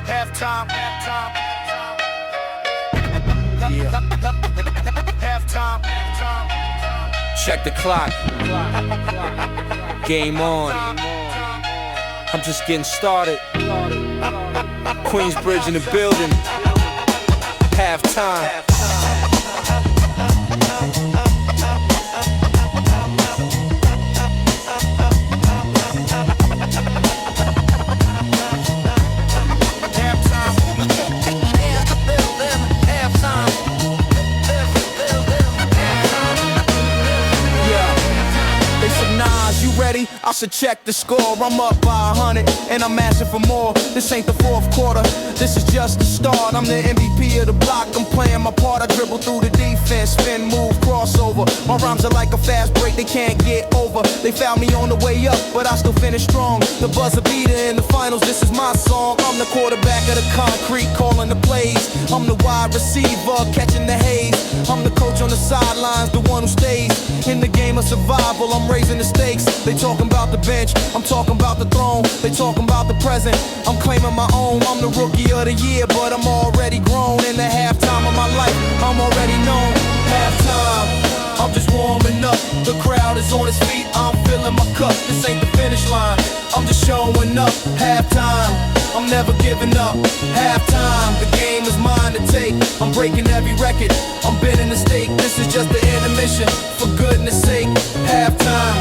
Halftime. Yeah. Halftime. Check the clock. Game on. I'm just getting started. Queensbridge in the building. Halftime. I should check the score, I'm up by 100 and I'm asking for more. This ain't the fourth quarter, this is just the start. I'm the MVP of the block, I'm playing my part. I dribble through the defense, spin, move, crossover. My rhymes are like a fast break, they can't get over. They found me on the way up, but I still finish strong. The buzzer beater in the finals, this is my song. I'm the quarterback of the concrete, calling the plays. I'm the wide receiver, catching the haze. I'm the coach on the sidelines, the one who stays in the game of survival. I'm raising the stakes. They talking about the bench, I'm talking about the throne. They talking about the present, I'm claiming my own. I'm the rookie of the year, but I'm already grown. In the halftime of my life, I'm already known. Halftime, I'm just warming up. The crowd is on its feet, I'm filling my cup. This ain't the finish line, I'm just showing up. Halftime, I'm never giving up. Halftime, the game is mine to take. I'm breaking every record, I'm bending the stake. This is just the intermission, for goodness sake. Halftime,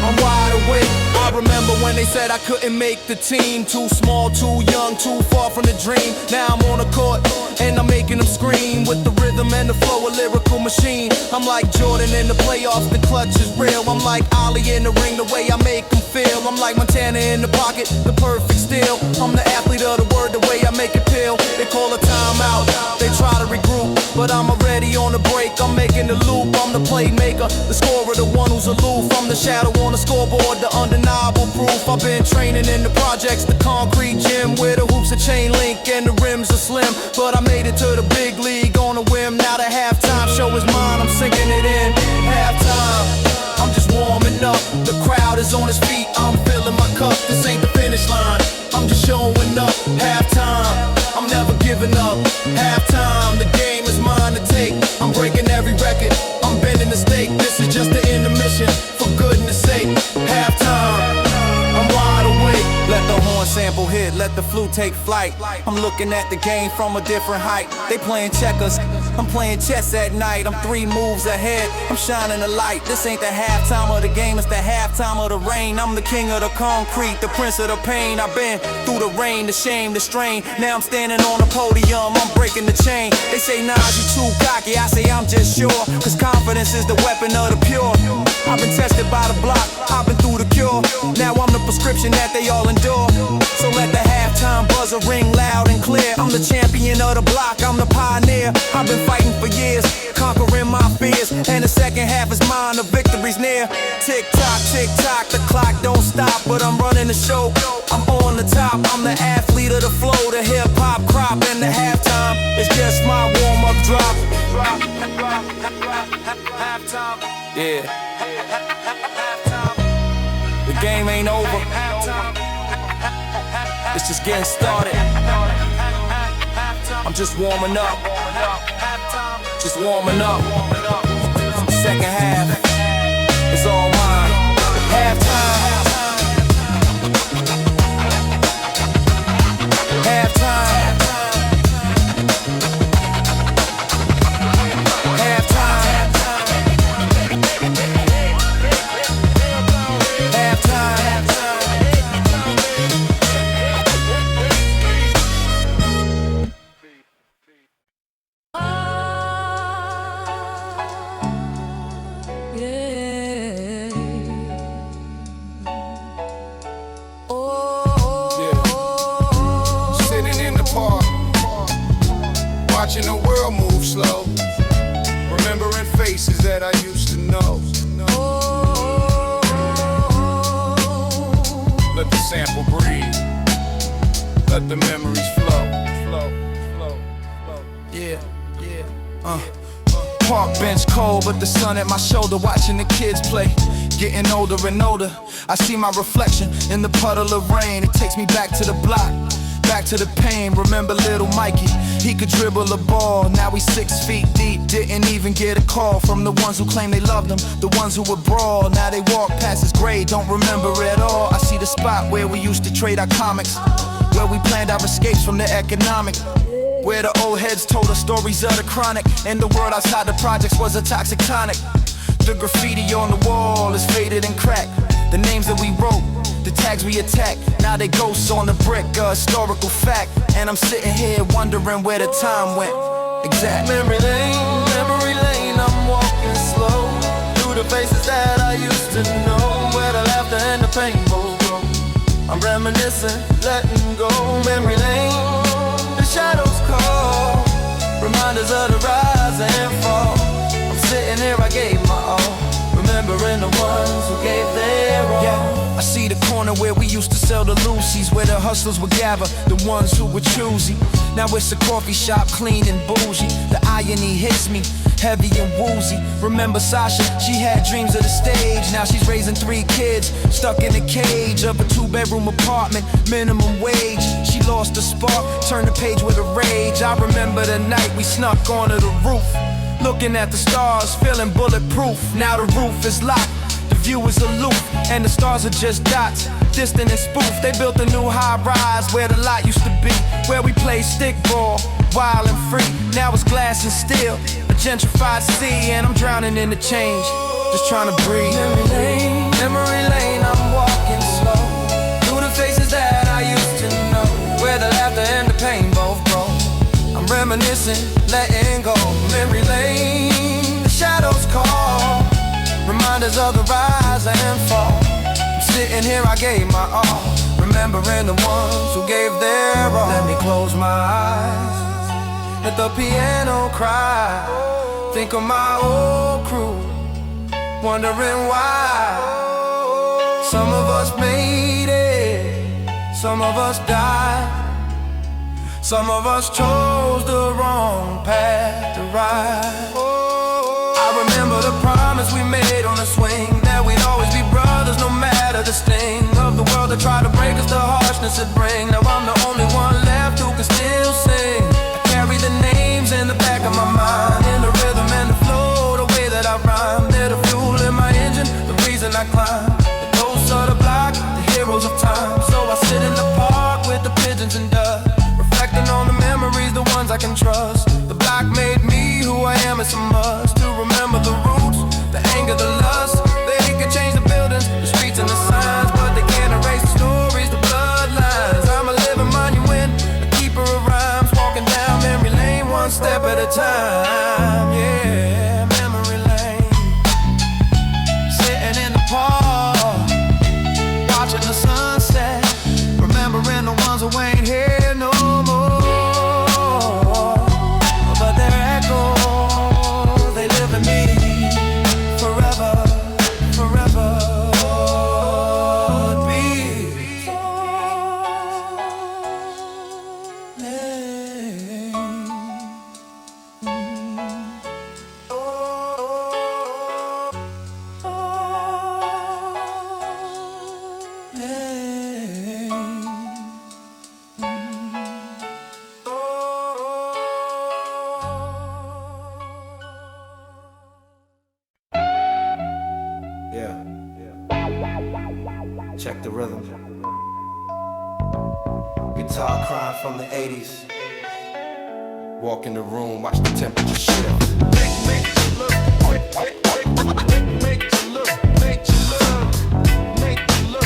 I'm wide awake. I remember when they said I couldn't make the team. Too small, too young, too far from the dream. Now I'm on the court and I'm making them scream. With the rhythm and the flow, a lyrical machine. I'm like Jordan in the playoffs, the clutch is real. I'm like Ali in the ring, the way I make them feel. I'm like Montana in the pocket, the perfect steal. I'm the athlete of the word, the way I make it feel. They call a timeout, they try to regroup, but I'm already on the break. I'm making the loop, I'm the playmaker, the scorer, the one who's aloof. I'm the shadow on the scoreboard, the undeniable proof. I've been training in the projects, the concrete gym, where the hoops are chain link and the rims are slim. But I made it to the big league on a whim. Now the halftime show is mine, I'm sinking it in. Halftime, I'm just warming up. The crowd is on its feet, I'm filling my cup. This ain't the finish line, I'm just showing up. Halftime, I'm never giving up. Halftime, the game is mine to take. I'm breaking every record, I'm bending the stake. This is just the intermission, for goodness sake. Halftime, I'm wide awake. Let the horn sample hit, let the flute take flight. I'm looking at the game from a different height. They playing checkers, I'm playing chess at night. I'm 3 moves ahead, I'm shining a light. This ain't the halftime of the game, it's the halftime of the rain. I'm the king of the concrete, the prince of the pain. I've been through the rain, the shame, the strain. Now I'm standing on the podium, I'm breaking the chain. They say, nah, you too cocky, I say I'm just sure. Cause confidence is the weapon of the pure. I've been tested by the block, I've been through the cure. Now I'm the prescription that they all endure. So let the halftime buzzer ring loud and clear. I'm the champion of the block, I'm the pioneer. I've been fighting for years, conquering my fears. And the second half is mine, the victory's near. Tick tock, the clock don't stop. But I'm running the show, I'm on the top. I'm the athlete of the flow, the hip-hop crop. And the halftime is just my warm-up drop. Yeah. The game ain't over, it's just getting started. I'm just warming up, just warming up. Second half is all mine. Halftime, halftime, watching the world move slow, remembering faces that I used to know. Let the sample breathe, let the memories flow. Yeah, yeah, park bench cold, but the sun at my shoulder, watching the kids play. Getting older and older, I see my reflection in the puddle of rain. It takes me back to the block, back to the pain. Remember little Mikey, he could dribble a ball. Now he's 6 feet deep, didn't even get a call from the ones who claim they loved him, the ones who would brawl. Now they walk past his grave, don't remember at all. I see the spot where we used to trade our comics, where we planned our escapes from the economic, where the old heads told us stories of the chronic, and the world outside the projects was a toxic tonic. The graffiti on the wall is faded and cracked. The names that we wrote, the tags we attacked, now they ghosts on the brick, a historical fact. And I'm sitting here wondering where the time went. Exactly. Memory lane, I'm walking slow through the faces that I used to know, where the laughter and the pain both grow. I'm reminiscing, letting go. Memory lane, the shadows call, reminders of the rise and fall. I'm sitting here, I gave my all, remembering the ones who gave their all. Yeah, I see the corner where we used to sell the Lucy's, where the hustlers would gather, the ones who were choosy. Now it's a coffee shop, clean and bougie. The irony hits me, heavy and woozy. Remember Sasha, she had dreams of the stage. Now she's raising 3 kids, stuck in a cage of a 2-bedroom apartment, minimum wage. She lost the spark, turned the page with a rage. I remember the night we snuck onto the roof, looking at the stars, feeling bulletproof. Now the roof is locked, the view is aloof, and the stars are just dots, distant and spoof. They built a new high-rise where the lot used to be, where we played stickball, wild and free. Now it's glass and steel, a gentrified sea, and I'm drowning in the change, just trying to breathe. Memory lane, I'm walking slow through the faces that I used to know, where the laughter and the pain both grow. I'm reminiscing, letting go. Memory lane, the shadows call, reminders of the rise and fall. I'm sitting here, I gave my all, remembering the ones who gave their all. Let me close my eyes, let the piano cry, think of my old crew, wondering why. Some of us made it, some of us died, some of us chose the wrong path to ride. I remember the promise we made on the swing, that we'd always be brothers no matter the sting of the world that tried to break us, the harshness it bring. Now I'm the only one left who can still sing. I carry the names in the back of my mind, in the rhythm and the flow, the way that I rhyme. They're the fuel in my engine, the reason I climb. The ghosts of the block, the heroes of time. So I sit in the park with the pigeons and dust, reflecting on the memories, the ones I can trust. The block made me who I am, it's a must to remember the roots, the anger, the lust. They can change the buildings, the streets and the signs, but they can't erase the stories, the bloodlines. I'm a living monument, a keeper of rhymes, walking down memory lane, one step at a time. Yeah, memory lane, sitting in the park, watching the sunset, remembering the ones who ain't here no more, but their echoes, they live in me forever, forever. Check the rhythm. Guitar crying from the 80's. Walk in the room, watch the temperature shift. Make you look, make you look, make you look, make you look, make you look,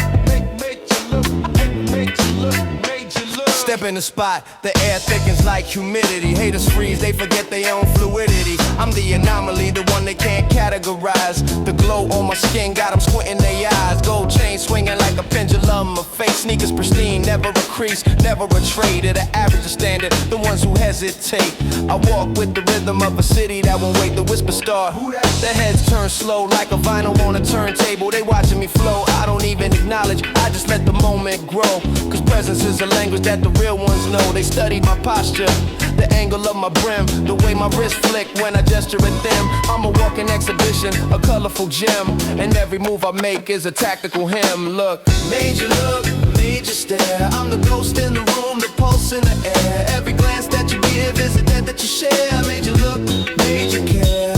make you look, make you look. Step in the spot, the air thickens like humidity. Haters freeze, they forget their own fluidity. I'm the anomaly, the one they can't categorize. The glow on my skin got them squinting their eyes. Gold chain swinging like a pendulum. My face sneakers pristine, never a crease, never a trade. At the average standard, the ones who hesitate. I walk with the rhythm of a city that won't wait. The whisper start, their heads turn slow like a vinyl on a turntable. They watching me flow, I don't even acknowledge, I just let the moment grow. Cause presence is a language that the real ones know. They studied my posture, the angle of my brim, the way my wrist flick when I gesture at them. I'm a walking exhibition, a colorful gem, and every move I make is a tactical hymn. Look, made you look, made you stare. I'm the ghost in the room, the pulse in the air. Every glance that you give is a debt that you share. Made you look, made you care.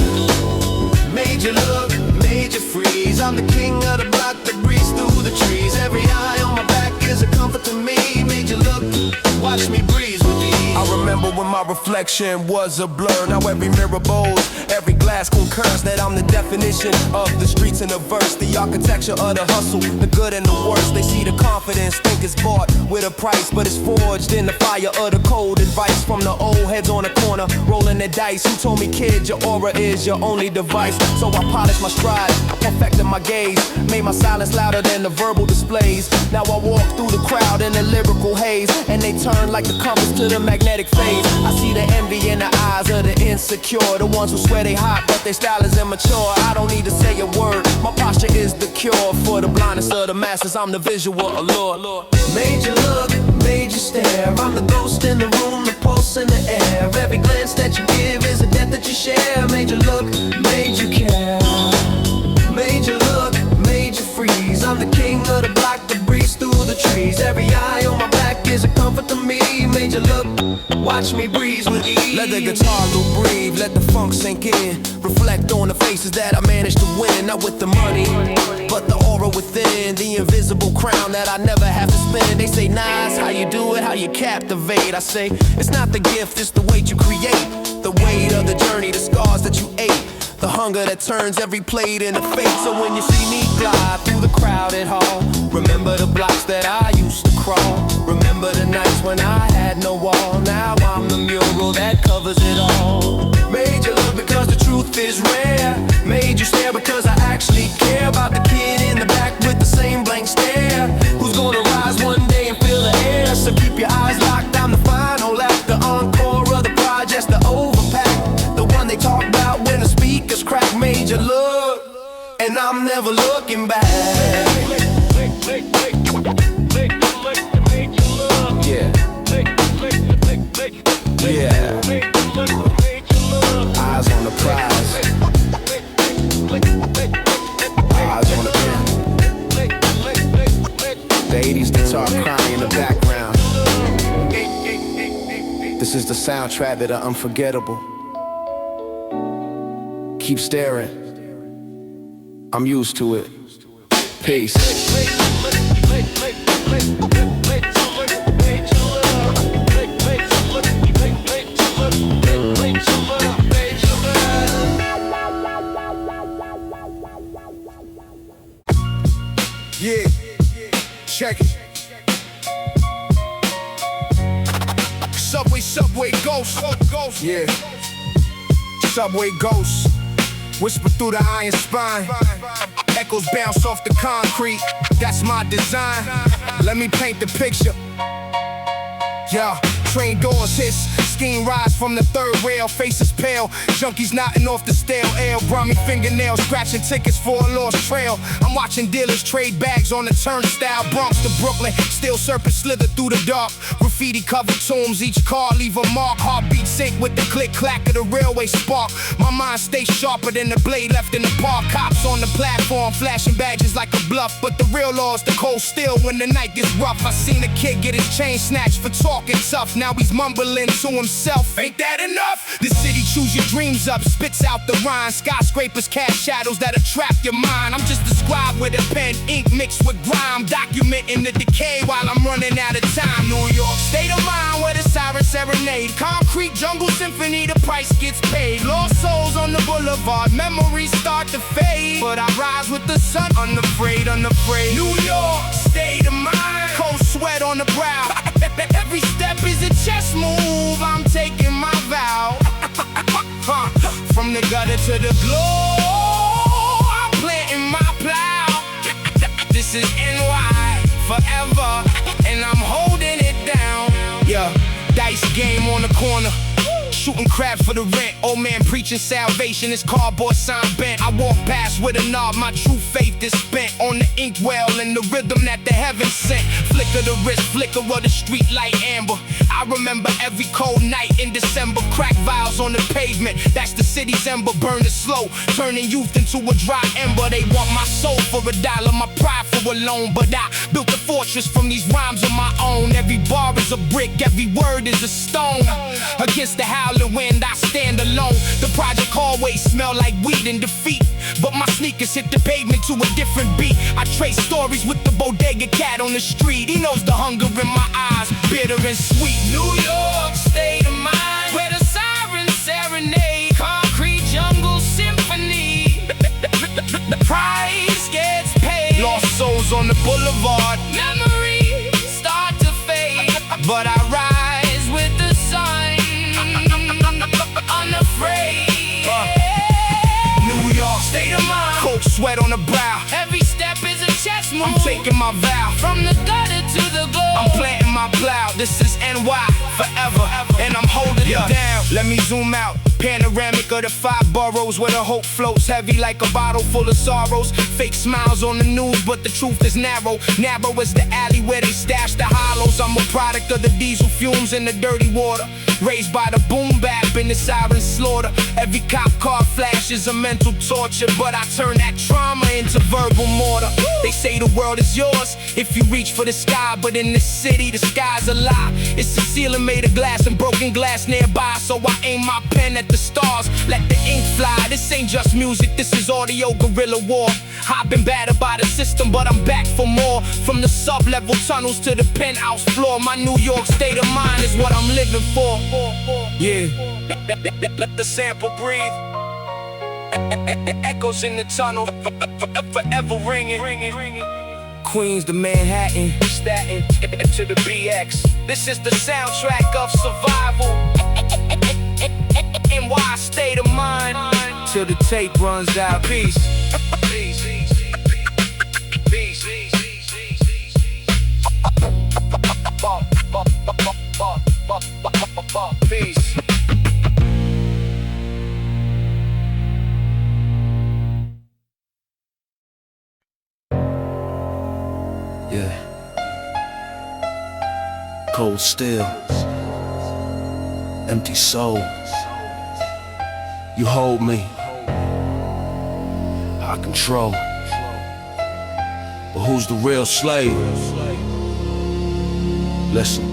Made you look, made you freeze. I'm the king of the block that breathes through the trees. Every eye on my back is a comfort to me. Made you look, watch me breeze with ease. I remember when my reflection was a blur. Now every mirror bows, every glass concurs that I'm the definition of the streets in a verse. The architecture of the hustle, the good and the worst. They see the confidence, think it's bought with a price, but it's forged in the fire of the cold advice from the old heads on the corner, rolling the dice. Who told me, kid, your aura is your only device? So I polished my stride, perfected my gaze, made my silence louder than the verbal displays. Now I walk through the crowd in a lyrical haze, and they turn like the compass to the magnetic phase. I see the envy in the eyes of the insecure, the ones who swear they hot but their style is immature. I don't need to say a word, my posture is the cure for the blindness of the masses. I'm the visual allure. Made you look, made you stare. I'm the ghost in the room, the pulse in the air. Every glance that you give is a debt that you share. Made you look, made you care. Made you look, made you freeze. I'm the king of the block that breathes through the trees. Every eye on my back is a comfort to me. Made you look, watch me breeze with ease. Let the guitar loop breathe, let the funk sink in. Reflect on the faces that I managed to win. Not with the money, but the aura within. The invisible crown that I never have to spin. They say, Nas, how you do it, how you captivate. I say, it's not the gift, it's the weight you create. The weight of the journey, the scars that you ate. The hunger that turns every plate into fate. So when you see me glide through the crowded hall, remember the blocks that I used to crawl. Remember the nights when I had no wall. Now I'm the mural that covers it all. Made you look because the truth is rare. Made you stare because I actually care about the kid in the back with the same blank stare, who's gonna rise one day and feel the air. So keep your eyes locked, I'm the final act, the encore of the projects, the overpack, the one they talk about when the speakers crack. Made you look, and I'm never looking back. Yeah. Yeah. Eyes on the prize. Eyes on the pen. The 80's guitar crying in the background. This is the soundtrack that are unforgettable. Keep staring. I'm used to it. Peace. Yeah, check it. Subway ghost. Yeah, subway ghost. Whisper through the iron spine. Echoes bounce off the concrete. That's my design. Let me paint the picture. Yeah, train doors hiss. Scheme rise from the third rail. Faces pale. Junkies knotting off the stale ale. Brummy fingernails. Scratching tickets for a lost trail. I'm watching dealers trade bags on the turnstile. Bronx to Brooklyn. Steel serpents slither through the dark. Graffiti covered tombs. Each car leave a mark. Heartbeat sync with the click clack of the railway spark. My mind stays sharper than the blade left in the park. Cops on the platform flashing badges like a bluff. But the real law is the cold steel when the night gets rough. I seen a kid get his chain snatched for talking tough. Now he's mumbling to himself. Ain't that enough? The city chews your dreams up. Spits out the rhyme. Skyscrapers cast shadows that'll trap your mind. I'm just a scribe with a pen. Ink mixed with grime. Documenting the decay while I'm running out of time. New York state of mind where the sirens serenade. Concrete jungle symphony, the price gets paid. Lost souls on the boulevard, memories start to fade. But I rise with the sun, unafraid, unafraid. New York state of mind, cold sweat on the brow. Every step is a chess move, I'm taking my vow. From the gutter to the glow, I'm planting my plow. This is NY forever, and I'm holding it down. Yeah, dice game on the corner. shooting crabs for the rent. Old man preaching salvation, his cardboard sign bent. I walk past with a nod, my true faith is spent on the inkwell and the rhythm that the heavens sent. Flicker the wrist, flicker of the street light amber. I remember every cold night in December. Crack vials on the pavement, that's the city's ember. Burning slow, turning youth into a dry ember. They want my soul for $1, my pride for a loan. But I built a fortress from these rhymes of my own. Every bar is a brick, every word is a stone. Against the howling wind, I stand alone. The project hallways smell like weed and defeat, but my sneakers hit the pavement to a different beat. I trade stories with the bodega cat on the street. He knows the hunger in my eyes, bitter and sweet. New York state of mind, where the sirens serenade, concrete jungle symphony. The price gets paid. Lost souls on the boulevard, memories start to fade, but I rise with the sun, unafraid. New York state of mind, cold sweat on the brow. Every step is a chess move. I'm taking my vow from the gutter to the glow. I'm planting my plow. This is NY forever, and I'm holding it down. Let me zoom out. Panoramic of the 5 boroughs where the hope floats heavy like a bottle full of sorrows. Fake smiles on the news, but the truth is narrow. Narrow is the alley where they stash the hollows. I'm a product of the diesel fumes and the dirty water. Raised by the Boombap and the siren slaughter. Every cop car flash is a mental torture, but I turn that trauma into verbal mortar. They say the world is yours if you reach for the sky, but in this city the sky's a lie. It's a ceiling made of glass and broken glass nearby, so I aim my pen at the stars, let the ink fly. This ain't just music, this is audio guerrilla war. I've been battered by the system, but I'm back for more. From the sub-level tunnels to the penthouse floor, my New York state of mind is what I'm living for. Yeah, let the sample breathe. Echoes in the tunnel, forever ringing. Queens to Manhattan, Staten to the BX. This is the soundtrack of survival. NY state of mind till the tape runs out. Peace. Peace. Peace. Peace. Yeah. Cold still. Empty soul. You hold me, I control. But who's the real slave? Listen.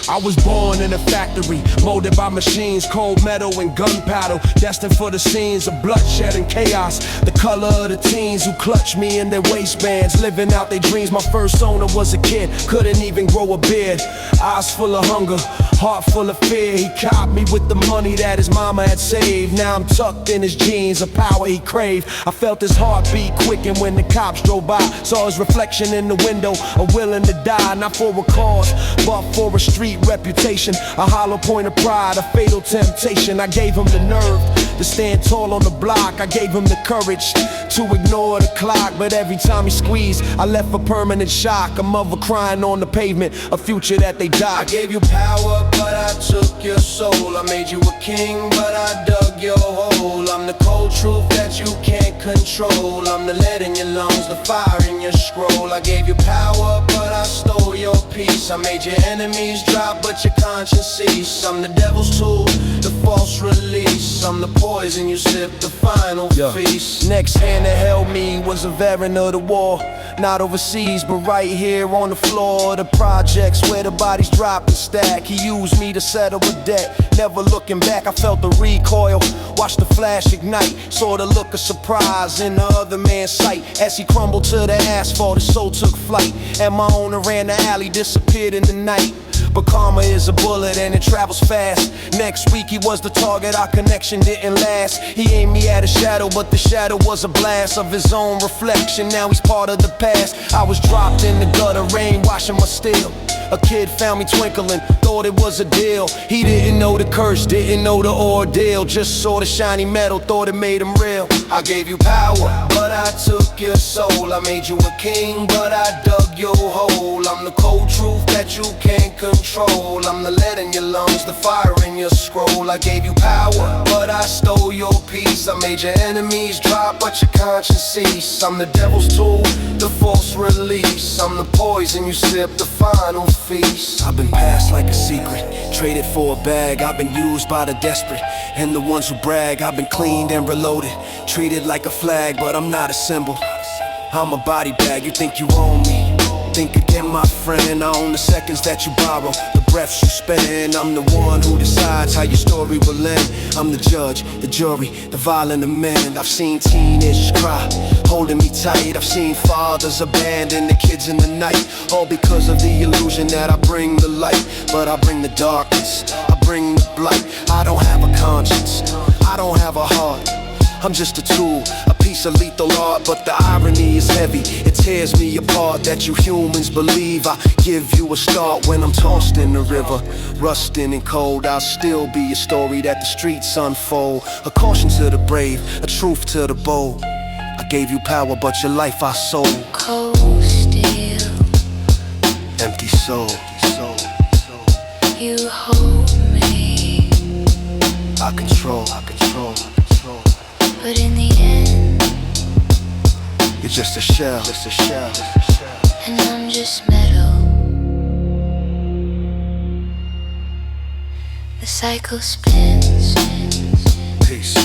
I was born in a factory, molded by machines, cold metal and gunpowder, destined for the scenes of bloodshed and chaos. The color of the teens who clutched me in their waistbands, living out their dreams. My first owner was a kid, couldn't even grow a beard. Eyes full of hunger, heart full of fear. He copped me with the money that his mama had saved. Now I'm tucked in his jeans, a power he craved. I felt his heartbeat quicken when the cops drove by. Saw his reflection in the window, willing to die. Not for a cause, but for a street reputation. A hollow point of pride, a fatal temptation. I gave him the nerve to stand tall on the block. I gave him the courage to ignore the clock. But every time he squeezed, I left a permanent shock. A mother crying on the pavement, a future that they died. I gave you power, but I took your soul. I made you a king, but I dug your hole. I'm the cold truth that you can't control. I'm the lead in your lungs, the fire in your scroll. I gave you power, but I stole your peace. I made your enemies drop, but your conscience cease. I'm the devil's tool, the false release. I'm the poison you sip, the final feast. Next hand that held me was a veteran of the war. Not overseas, but right here on the floor. The projects where the bodies drop and stack. He used me to settle a debt, never looking back. I felt the recoil, watched the flash ignite. Saw the look of surprise in the other man's sight. As he crumbled to the asphalt, his soul took flight. And my owner ran the alley, disappeared in the night. But karma is a bullet and it travels fast. Next week he was the target, our connection didn't last. He aimed me at a shadow, but the shadow was a blast of his own reflection. Now he's part of the past. I was dropped in the gutter, rain washing my steel. A kid found me twinkling, thought it was a deal. He didn't know the curse, didn't know the ordeal. Just saw the shiny metal, thought it made him real. I gave you power, but I took your soul. I made you a king, but I dug your hole. I'm the cold truth that you can't control. I'm the lead in your lungs, the fire in your scroll. I gave you power, but I stole your peace. I made your enemies drop, but your conscience cease. I'm the devil's tool, the false release. I'm the poison you sip, the final feast. I've been passed like a secret, traded for a bag. I've been used by the desperate and the ones who brag. I've been cleaned and reloaded, treated like a flag, but I'm not a symbol. I'm a body bag, you think you own me. Think again, my friend, I own the seconds that you borrow, the breaths you spend. I'm the one who decides how your story will end. I'm the judge, the jury, the violent amend. I've seen teenagers cry, holding me tight. I've seen fathers abandon the kids in the night, all because of the illusion that I bring the light. But I bring the darkness, I bring the blight. I don't have a conscience, I don't have a heart. I'm just a tool, a piece of lethal art, but the irony is heavy. It tears me apart that you humans believe I give you a start when I'm tossed in the river, rusting and cold. I'll still be a story that the streets unfold. A caution to the brave, a truth to the bold. I gave you power, but your life I sold. Cold steel, Empty soul, you hold me, I control. but in the end, You're just a shell, and I'm just metal. The cycle spins. Peace.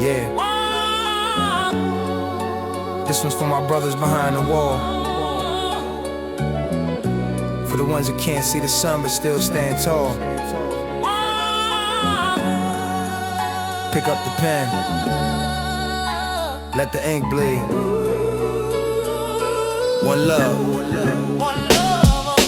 Yeah. This one's for my brothers behind the wall. For the ones that can't see the sun but still stand tall. Pick up the pen, let the ink bleed. One love.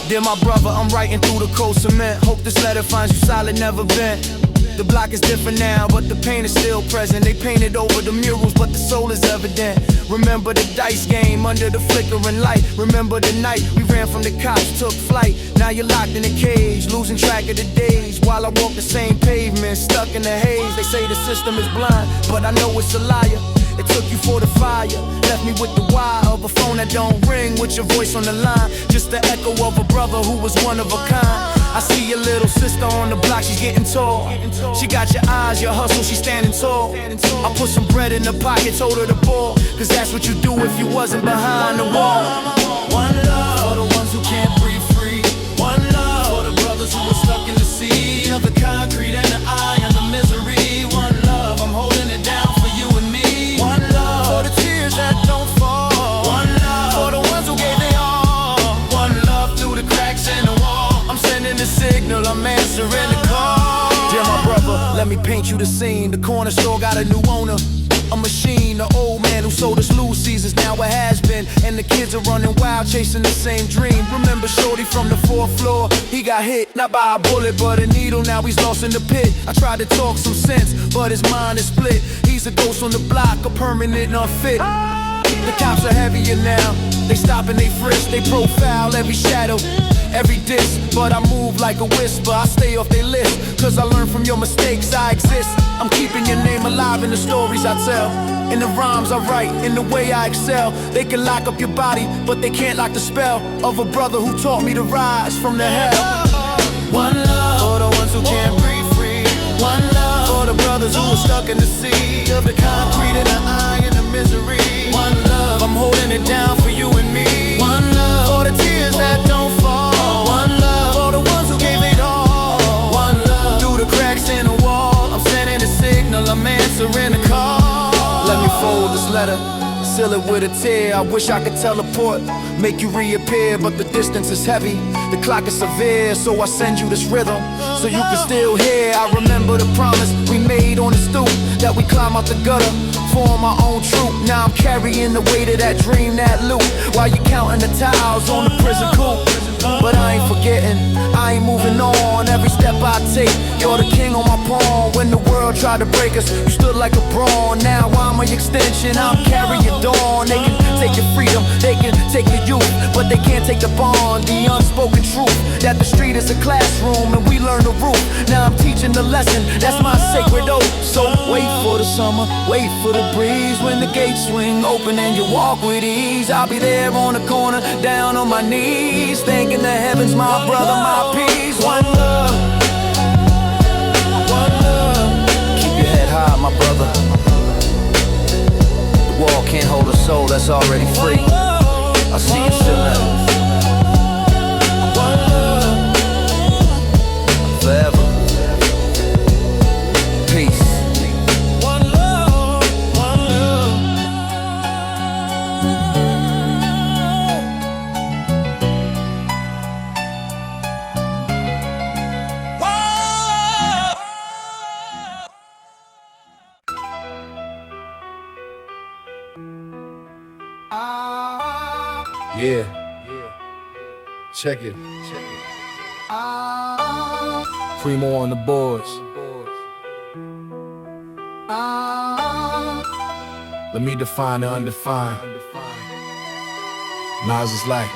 Dear my brother, I'm writing through the cold cement. Hope this letter finds you solid, never bent. The block is different now, but the pain is still present. They painted over the murals, but the soul is evident. Remember the dice game under the flickering light. Remember the night we ran from the cops, took flight. Now you're locked in a cage, losing track of the days. While I walk the same pavement, stuck in the haze. They say the system is blind, but I know it's a liar. It took you for the fire, left me with the wire of a phone that don't ring with your voice on the line. Just the echo of a brother who was one of a kind. I see your little sister on the block, she's getting tall. She got your eyes, your hustle, she's standing tall. I put some bread in the pocket, told her to ball, cause that's what you do if you wasn't behind the wall. One love for the ones who can't breathe free. One love for the brothers who are stuck in the sea of the concrete and the eye and the misery. One love, I'm holding it down for you and me. One love for the tears that don't fall. One love for the ones who gave their all. One love through the cracks in the wall. I'm sending the signal, I'm answering the call. Dear my brother, let me paint you the scene. The corner store got a new owner, a machine. The old man who sold us Little Caesars now it has been. And the kids are running wild, chasing the same dream. Remember Shorty from the 4th floor? He got hit, not by a bullet, but a needle. Now he's lost in the pit. I tried to talk some sense, but his mind is split. He's a ghost on the block, a permanent unfit. The cops are heavier now. They stop and they frisk, they profile every shadow, every diss. But I move like a whisper, I stay off their list. Cause I learn from your mistakes, I exist. I'm keeping your name alive in the stories I tell, in the rhymes I write, in the way I excel. They can lock up your body, but they can't lock the spell of a brother who taught me to rise from the hell. One love for the ones who can't breathe free. One love for the brothers who are stuck in the sea of the concrete and the eye and the misery. One love, I'm holding it down for you and me. One love for the tears that don't fall. One love for the ones who gave it all. One love through the cracks in the wall. I'm sending a signal, I'm answering the call. Let me fold this letter, seal it with a tear. I wish I could teleport, make you reappear, but the distance is heavy, the clock is severe. So I send you this rhythm, so you can still hear. I remember the promise we made on the stoop, that we climb out the gutter, form our own troop. Now I'm carrying the weight of that dream, that loot, while you counting the tiles on the prison coop. But I ain't forgetting, I ain't moving on. Every step I take, you're the king on my pawn. When the world tried to break us, you stood like a brawn. Now I'm an extension, I'm carrying dawn. They can take take your freedom, they can take the youth, but they can't take the bond, the unspoken truth, that the street is a classroom and we learn the roof. Now I'm teaching the lesson, that's my sacred oath. So wait for the summer, wait for the breeze, when the gates swing open and you walk with ease. I'll be there on the corner, down on my knees, thanking the heavens, my brother, my peace. One love, one love. Keep your head high, my brother. The wall can't hold a soul that's already free. I'll see you soon. One love, forever. Peace. One love, one love. Yeah. Check it. Primo on the boards. Let me define the undefined. Nas-is-like.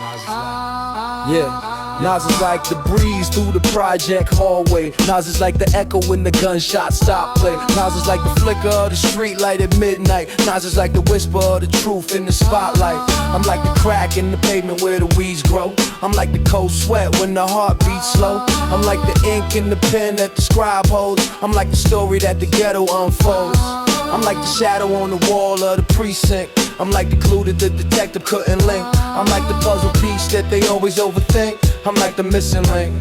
Yeah, Nas is like the breeze through the project hallway. Nas is like the echo when the gunshot stop play. Nas is like the flicker of the street light at midnight. Nas is like the whisper of the truth in the spotlight. I'm like the crack in the pavement where the weeds grow. I'm like the cold sweat when the heart beats slow. I'm like the ink in the pen that the scribe holds. I'm like the story that the ghetto unfolds. I'm like the shadow on the wall of the precinct. I'm like the clue that the detective couldn't link. I'm like the puzzle piece that they always overthink. I'm like the missing link,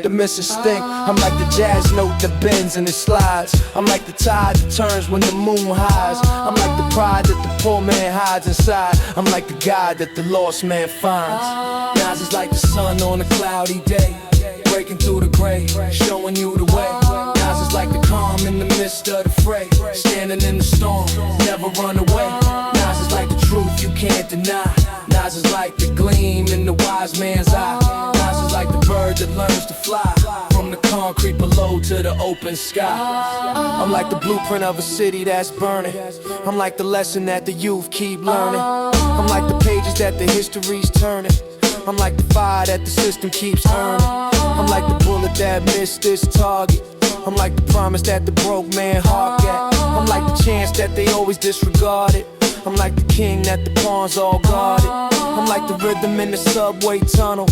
the missing stink. I'm like the jazz note that bends and it slides. I'm like the tide that turns when the moon hides. I'm like the pride that the poor man hides inside. I'm like the guide that the lost man finds. Nas is like the sun on a cloudy day, breaking through the gray, showing you the way. Nas is like the calm in the midst of the fray, standing in the storm, never run away. Nas is like the truth you can't deny. Nas is like the gleam in the wise man's eye. Nas is like the bird that learns to fly from the concrete below to the open sky. I'm like the blueprint of a city that's burning. I'm like the lesson that the youth keep learning. I'm like the pages that the history's turning. I'm like the fire that the system keeps earning. I'm like the bullet that missed this target. I'm like the promise that the broke man heart got. I'm like the chance that they always disregarded. I'm like the king that the pawns all guarded. I'm like the rhythm in the subway tunnel.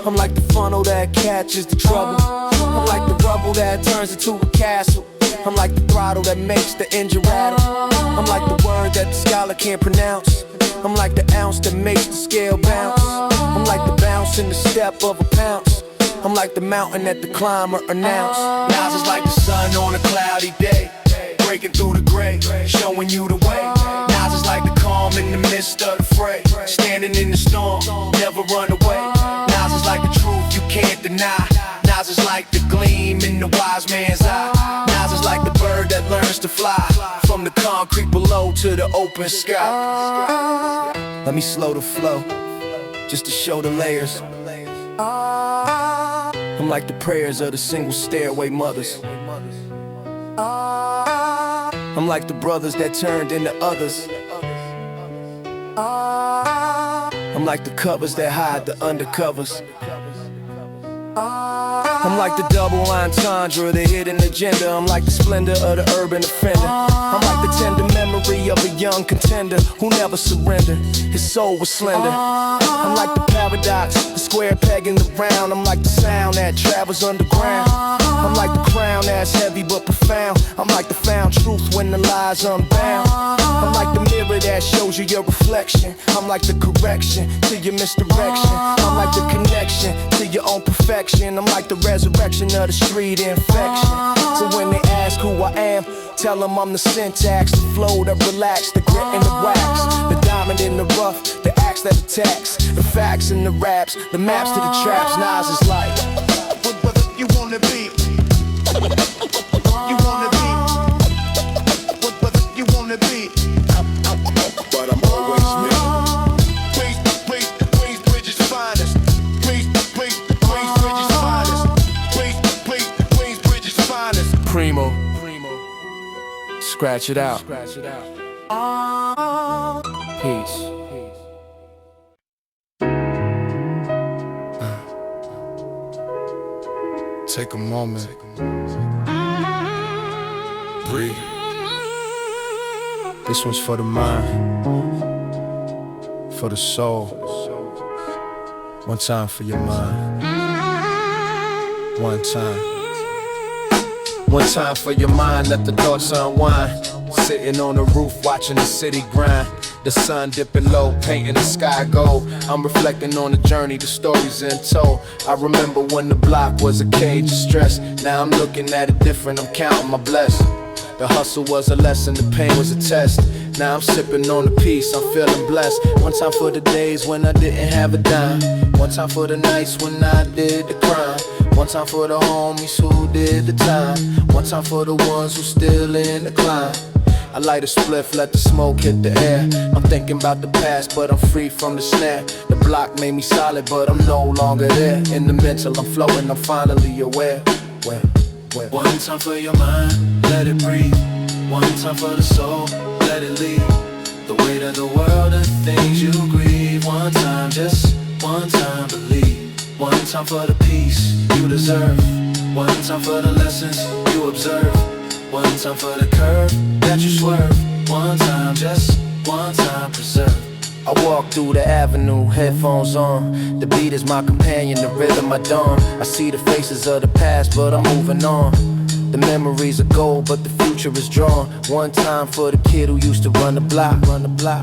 I'm like the funnel that catches the trouble. I'm like the rubble that turns into a castle. I'm like the throttle that makes the engine rattle. I'm like the word that the scholar can't pronounce. I'm like the ounce that makes the scale bounce. I'm like the bounce in the step of a pounce. I'm like the mountain that the climber announced. Nas is like the sun on a cloudy day, breaking through the gray, showing you the way. Nas is like the calm in the midst of the fray, standing in the storm, never run away. Nas is like the truth you can't deny. Nas is like the gleam in the wise man's eye. Nas is like the bird that learns to fly from the concrete below to the open sky. Let me slow the flow, just to show the layers. I'm like the prayers of the single stairway mothers. I'm like the brothers that turned into others. I'm like the covers that hide the undercovers. I'm like the double entendre, the hidden agenda. I'm like the splendor of the urban offender. I'm like the tender memory of a young contender who never surrendered. His soul was slender. I'm like the paradox, the square peg in the round. I'm like the sound that travels underground. I'm like the crown that's heavy but profound. I'm like the found truth when the lies unbound. I'm like the mirror that shows you your reflection. I'm like the correction to your misdirection. I'm like the connection to your own perfection. I'm like the resurrection of the street infection. So when they ask who I am, tell them I'm the syntax, the flow that relax, the grit and the wax, the diamond in the rough, the axe that attacks, the facts in the raps, the maps to the traps. Nas is like What you wanna be? You wanna be? What you wanna be? But I'm always me. Queensbridge's finest. Queensbridge's finest. Queensbridge's finest. Primo. Scratch it out. Peace. Take a moment. Breathe. This one's for the mind, for the soul. One time for your mind. One time. One time for your mind, let the thoughts unwind. Sitting on the roof watching the city grind. The sun dipping low, painting the sky gold. I'm reflecting on the journey, the stories in tow. I remember when the block was a cage of stress. Now I'm looking at it different, I'm counting my blessings. The hustle was a lesson, the pain was a test. Now I'm sipping on the peace, I'm feeling blessed. One time for the days when I didn't have a dime. One time for the nights when I did the crime. One time for the homies who did the time. One time for the ones who still in the climb. I light a spliff, let the smoke hit the air. I'm thinking about the past, but I'm free from the snare. The block made me solid, but I'm no longer there. In the mental, I'm flowing, I'm finally aware. One time for your mind, let it breathe. One time for the soul, let it leave. The weight of the world and things you grieve. One time, just one time, believe. One time for the peace you deserve. One time for the lessons you observe. One time for the curve that you swerve. One time, just one time, preserve. I walk through the avenue, headphones on. The beat is my companion, the rhythm my dawn. I see the faces of the past, but I'm moving on. The memories are gold, but the future is drawn. One time for the kid who used to run the block.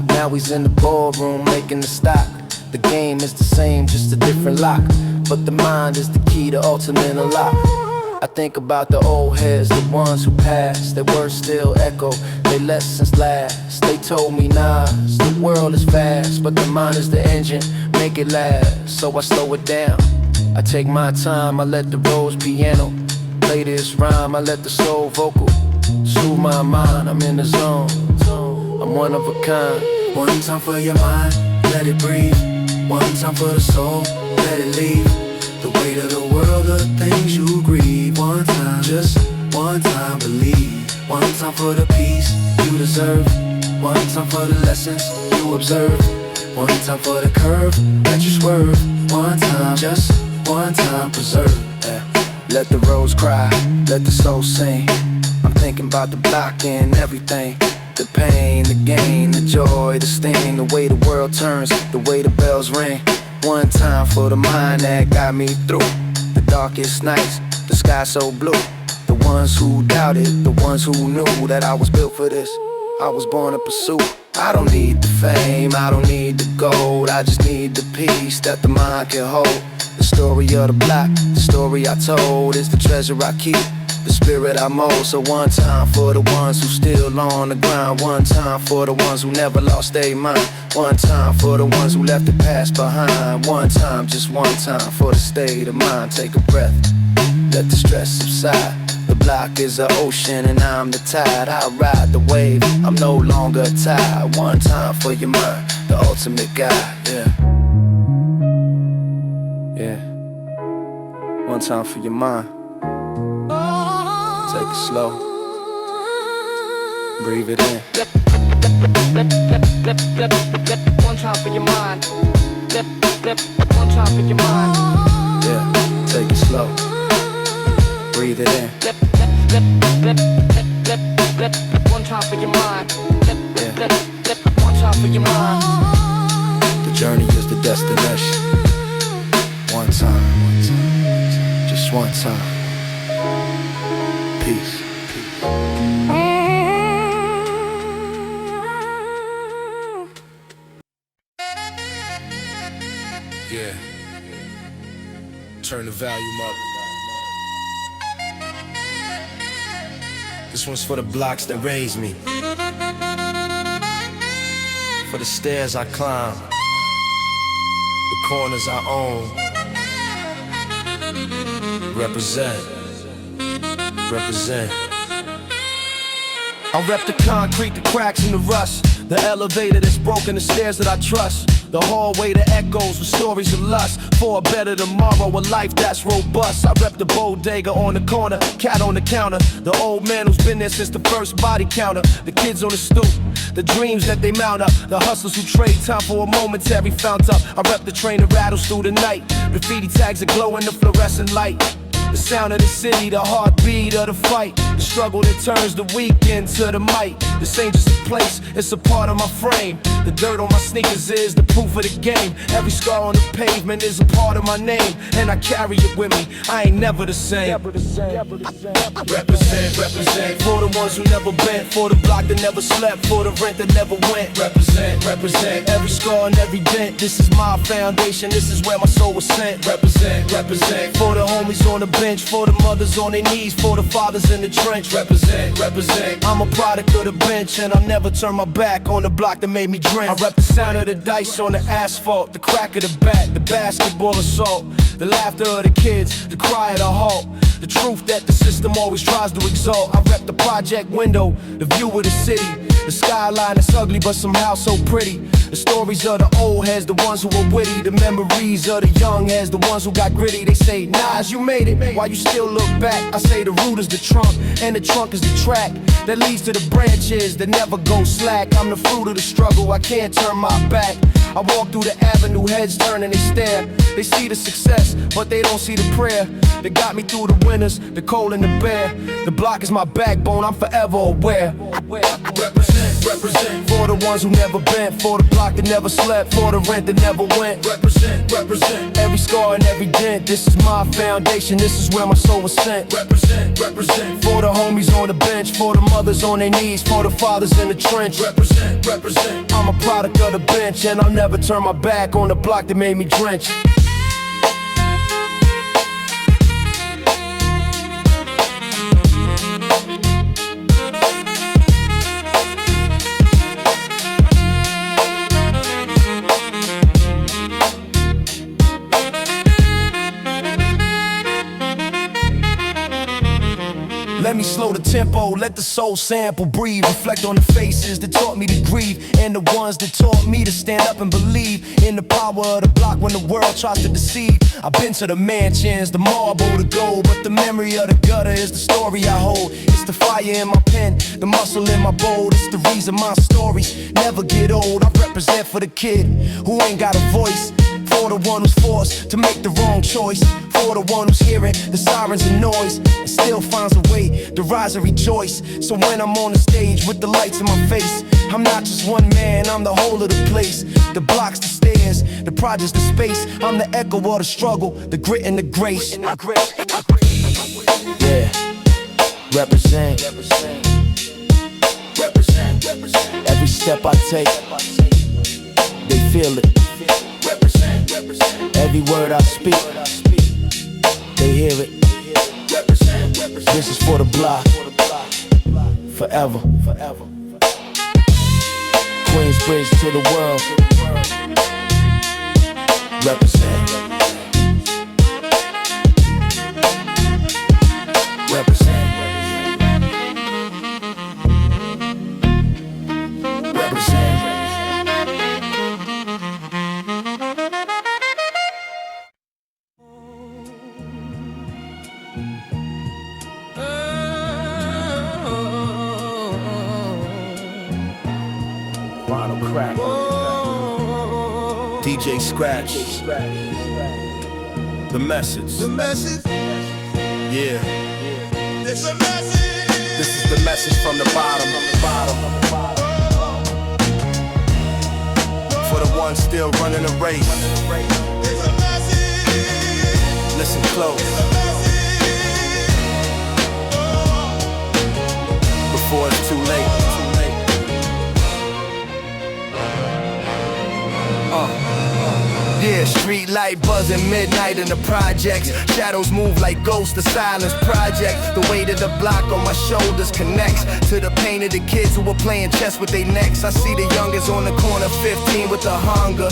Now he's in the ballroom making the stock. The game is the same, just a different lock. But the mind is the key to ultimate unlock. I think about the old heads, the ones who passed. Their words still echo, their lessons last. They told me, Nas, the world is fast, but the mind is the engine, make it last. So I slow it down, I take my time, I let the rose piano play this rhyme, I let the soul vocal soothe my mind. I'm in the zone, I'm one of a kind. One time for your mind, let it breathe. One time for the soul, let it leave. The weight of the world, the things you grieve. One time, just one time, believe. One time for the peace you deserve. One time for the lessons you observe. One time for the curve that you swerve. One time, just one time, preserve. Let the rose cry, let the soul sing. I'm thinking about the block and everything. The pain, the gain, the joy, the sting. The way the world turns, the way the bells ring. One time for the mind that got me through the darkest nights, the sky so blue. The ones who doubted, the ones who knew that I was built for this. I was born to pursue. I don't need the fame, I don't need the gold. I just need the peace that the mind can hold. The story of the block, the story I told is the treasure I keep, the spirit I mold. So one time for the ones who still on the grind. One time for the ones who never lost their mind. One time for the ones who left the past behind. One time, just one time for the state of mind. Take a breath, let the stress subside. The block is an ocean and I'm the tide. I ride the wave, I'm no longer tired. One time for your mind, the ultimate guide, yeah. One time for your mind. Take it slow. Breathe it in. One time for your mind. One time for your mind. Yeah, take it slow. Breathe it in. One time for your mind. Yeah. One time for your mind. The journey is the destination. One time. Just one time. Peace. Yeah. Turn the volume up. This one's for the blocks that raised me. For the stairs I climb. The corners I own. Represent. I rep the concrete, the cracks and the rust. The elevator that's broken, the stairs that I trust. The hallway that echoes with stories of lust. For a better tomorrow, a life that's robust. I rep the bodega on the corner, cat on the counter. The old man who's been there since the first body counter. The kids on the stoop, the dreams that they mount up. The hustlers who trade time for a momentary fount up. I rep the train that rattles through the night. Graffiti tags that glow in the fluorescent light. The sound of the city, the heartbeat of the fight. The struggle that turns the weekend to the might. This ain't just a place, it's a part of my frame. The dirt on my sneakers is the proof of the game. Every scar on the pavement is a part of my name, and I carry it with me, I ain't never the same. Represent, represent, for the ones who never bent, for the block that never slept, for the rent that never went. Represent, represent, every scar and every dent. This is my foundation, this is where my soul was sent. Represent, represent, for the homies on the bench, for the mothers on their knees, for the fathers in the trench. Represent, represent, I'm a product of the bench, and I'll never turn my back on the block that made me dream. I rep the sound of the dice on the asphalt, the crack of the bat, the basketball assault, the laughter of the kids, the cry of the halt, the truth that the system always tries to exalt. I rep the project window, the view of the city, the skyline is ugly but somehow so pretty. The stories of the old heads, the ones who were witty, the memories of the young heads, the ones who got gritty. They say, Nas, you made it, why you still look back? I say the root is the trunk, and the trunk is the track that leads to the branches that never go slack. I'm the fruit of the struggle, I can't turn my back. I walk through the avenue, heads turn and they stare. They see the success, but they don't see the prayer that got me through the winters, the cold and the bare. The block is my backbone, I'm forever aware. Represent, represent, for the ones who never bent, for the block that never slept, for the rent that never went. Represent, represent, every scar and every dent. This is my foundation, this is where my soul was sent. Represent, represent, for the homies on the bench, for the mothers on their knees, for the fathers in the trench. Represent, represent, I'm a product of the bench, and I'll never turn my back on the block that made me drench. Let me slow the tempo, let the soul sample, breathe, reflect on the faces that taught me to grieve, and the ones that taught me to stand up and believe in the power of the block when the world tries to deceive. I've been to the mansions, the marble, the gold, but the memory of the gutter is the story I hold. It's the fire in my pen, the muscle in my bowl. It's the reason my stories never get old. I represent for the kid who ain't got a voice, for the one who's forced to make the wrong choice, for the one who's hearing the sirens and noise and still finds a way to rise and rejoice. So when I'm on the stage with the lights in my face, I'm not just one man, I'm the whole of the place. The blocks, the stairs, the projects, the space. I'm the echo of the struggle, the grit and the grace. Yeah, represent. Every step I take, they feel it. Every word I speak, they hear it. This is for the block, forever. Queensbridge to the world. Represent. Represent. Represent. Final crack. DJ Scratch. The message. The message. Yeah. It's a message. This is the message from the bottom. For the ones still running the race. It's a message. Listen close. Before it's too late. Yeah, street light buzzing, midnight in the projects. Shadows move like ghosts, the silence project. The weight of the block on my shoulders connects to the pain of the kids who were playing chess with their necks. I see the youngest on the corner, 15 with the hunger,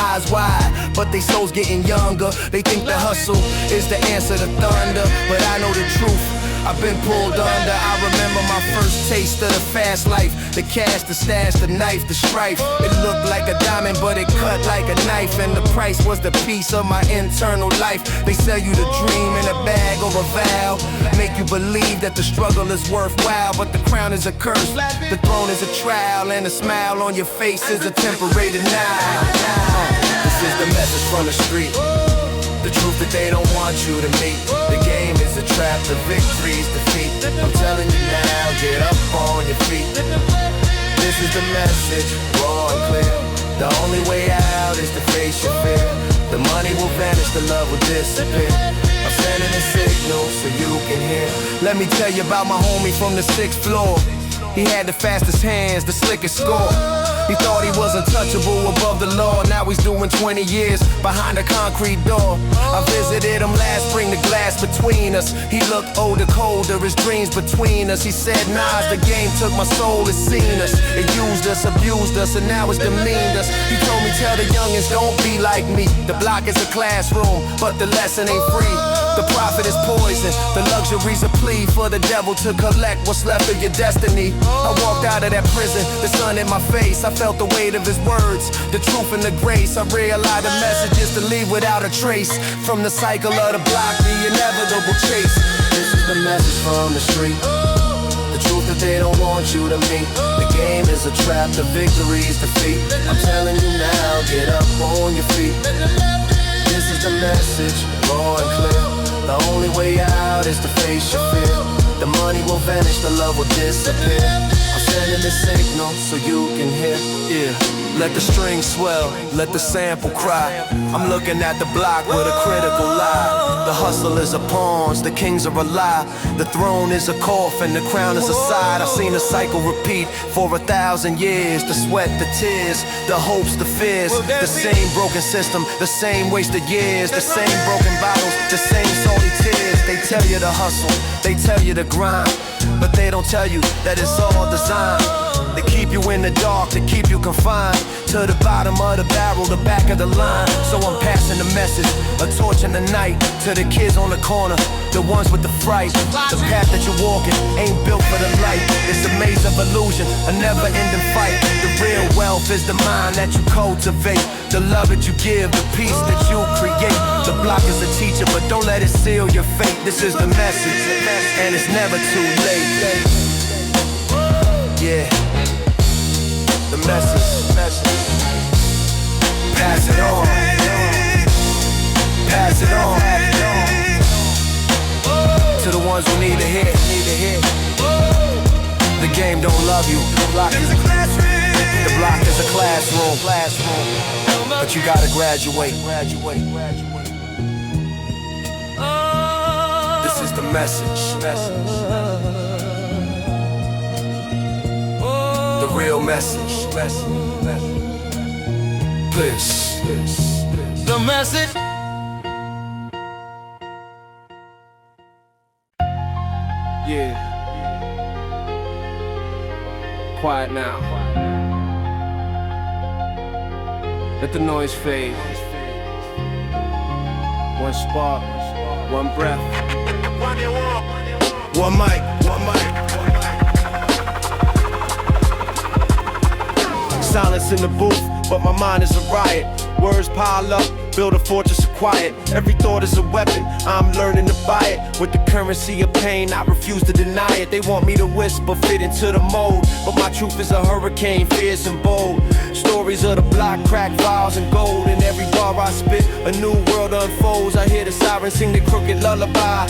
eyes wide, but they souls getting younger. They think the hustle is the answer to thunder, but I know the truth. I've been pulled under. I remember my first taste of the fast life. The cash, the stash, the knife, the strife. It looked like a diamond, but it cut like a knife. And the price was the piece of my internal life. They sell you the dream in a bag or a vow, make you believe that the struggle is worthwhile. But the crown is a curse, the throne is a trial, and a smile on your face is a temporary denial. This is the message from the street, the truth that they don't want you to meet. The game is is a trap, the victory's defeat. I'm telling you now, get up on your feet. This is the message, raw and clear. The only way out is to face your fear. The money will vanish, the love will disappear. I'm sending a signal so you can hear. Let me tell you about my homie from the 6th floor. He had the fastest hands, the slickest score. He thought he was untouchable above the law. Now he's doing 20 years behind a concrete door. I visited him last spring, the glass between us. He looked older, colder, his dreams between us. He said, Nas, the game took my soul, it's seen us. It used us, abused us, and now it's demeaned us. He told me, tell the youngins, don't be like me. The block is a classroom, but the lesson ain't free. The profit is poison, the luxury's a plea for the devil to collect what's left of your destiny. I walked out of that prison, the sun in my face. I felt the weight of his words, the truth and the grace. I realized the message is to leave without a trace. From the cycle of the block, the inevitable chase. This is the message from the street, the truth that they don't want you to meet. The game is a trap, the victory's defeat. I'm telling you now, get up on your feet. This is the message, raw and clear. The only way out is to face your fear. The money will vanish, the love will disappear. I'm sending a signal so you can hear. Yeah. Let the string swell, let the sample cry. I'm looking at the block with a critical lie. The hustle is a pawns, the kings are a lie. The throne is a coffin, the crown is a side. I've seen the cycle repeat for 1,000 years. The sweat, the tears, the hopes, the fears. The same broken system, the same wasted years. The same broken bottles, the same salty tears. They tell you to hustle, they tell you to grind, but they don't tell you that it's all designed. They keep you in the dark, they keep you confined to the bottom of the barrel, the back of the line. So I'm passing the message, a torch in the night, to the kids on the corner, the ones with the fright. The path that you're walking ain't built for the light. It's a maze of illusion, a never-ending fight. The real wealth is the mind that you cultivate, the love that you give, the peace that you create. The block is a teacher, but don't let it seal your fate. This is the message, and it's never too late. Yeah. The message. Pass it on. Pass it on. To the ones who need to hear. The game don't love you. The block is a classroom. But you gotta graduate. This is the message. The real message. This. The message. Yeah. Quiet now. Let the noise fade. One spark, one breath. One mic. Silence in the booth, but my mind is a riot. Words pile up, build a fortress of quiet. Every thought is a weapon, I'm learning to buy it. With the currency of pain, I refuse to deny it. They want me to whisper, fit into the mold, but my truth is a hurricane, fierce and bold. Stories of the block, crack vials and gold. In every bar I spit, a new world unfolds. I hear the sirens sing the crooked lullaby.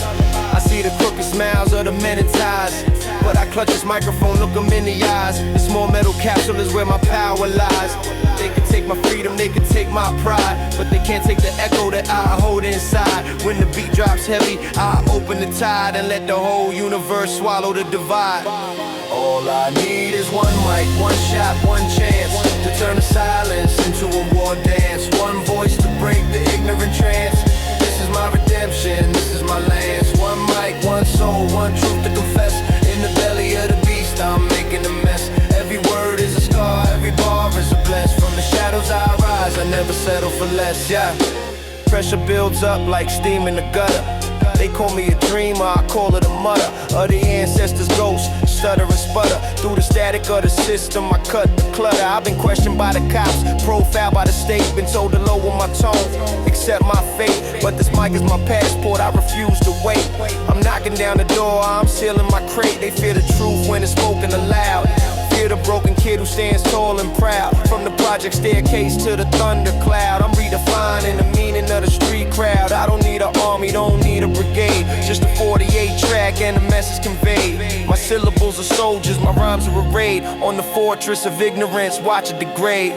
I see the crooked smiles of the men in ties, but I clutch this microphone, look them in the eyes. This small metal capsule is where my power lies. They can take my freedom, they can take my pride, but they can't take the echo that I hold inside. When the beat drops heavy, I open the tide and let the whole universe swallow the divide. All I need is one mic, one shot, one chance to turn the silence into a war dance. One voice to break the ignorant trance. This is my redemption, this is my lance. One mic, one soul, one truth to confess. In the belly of the beast, I'm making a mess. Every word is a scar, every bar is a bless. From the shadows I rise, I never settle for less, yeah. Pressure builds up like steam in the gutter. They call me a dreamer, I call it a mutter. Of the ancestors' ghosts, stutter and sputter. Through the static of the system, I cut the clutter. I've been questioned by the cops, profiled by the state. Been told to lower my tone, accept my fate. But this mic is my passport, I refuse to wait. I'm knocking down the door, I'm sealing my crate. They fear the truth when it's spoken aloud. Fear the broken kid who stands tall and proud. From the project staircase to the thundercloud, I'm redefining the meaning of the street crowd. I don't need an army, don't need a brigade, just a 48 track and the message conveyed. My syllables are soldiers, my rhymes are a raid on the fortress of ignorance, watch it degrade.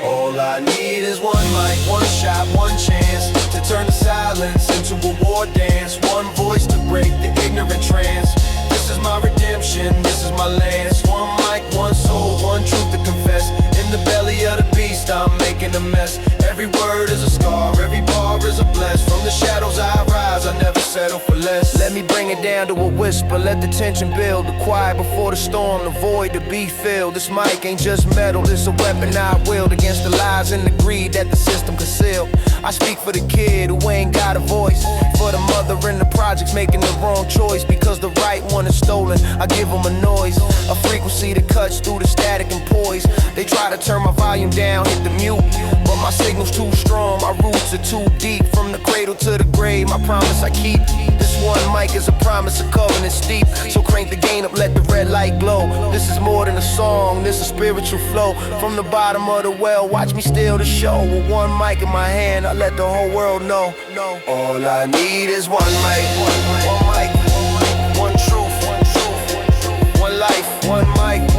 All I need is one mic, one shot, one chance to turn the silence into a war dance. One voice to break the ignorant trance. This is my redemption, this is my lance. One mic, one soul, one truth to confess. In the belly of the beast, I'm making a mess. Every word is a scar, every bar is a bless. From the shadows I rise, I never settle for less. Let me bring it down to a whisper, let the tension build. The quiet before the storm, the void to be filled. This mic ain't just metal, it's a weapon I wield against the lies and the greed that the system conceal. I speak for the kid who ain't got a voice, for the mother in the projects making the wrong choice because the right one is stolen. I give them a noise, a frequency that cuts through the static and poise. They try to turn my volume down, hit the mute, but my signal's too strong, my roots are too deep. From the cradle to the grave, my promise I keep. This one mic is a promise, a covenant steep. So crank the gain up, let the red light glow. This is more than a song, this is spiritual flow. From the bottom of the well, watch me steal the show. With one mic in my hand, I let the whole world know. All I need is one mic, one mic, one truth, one life, one mic.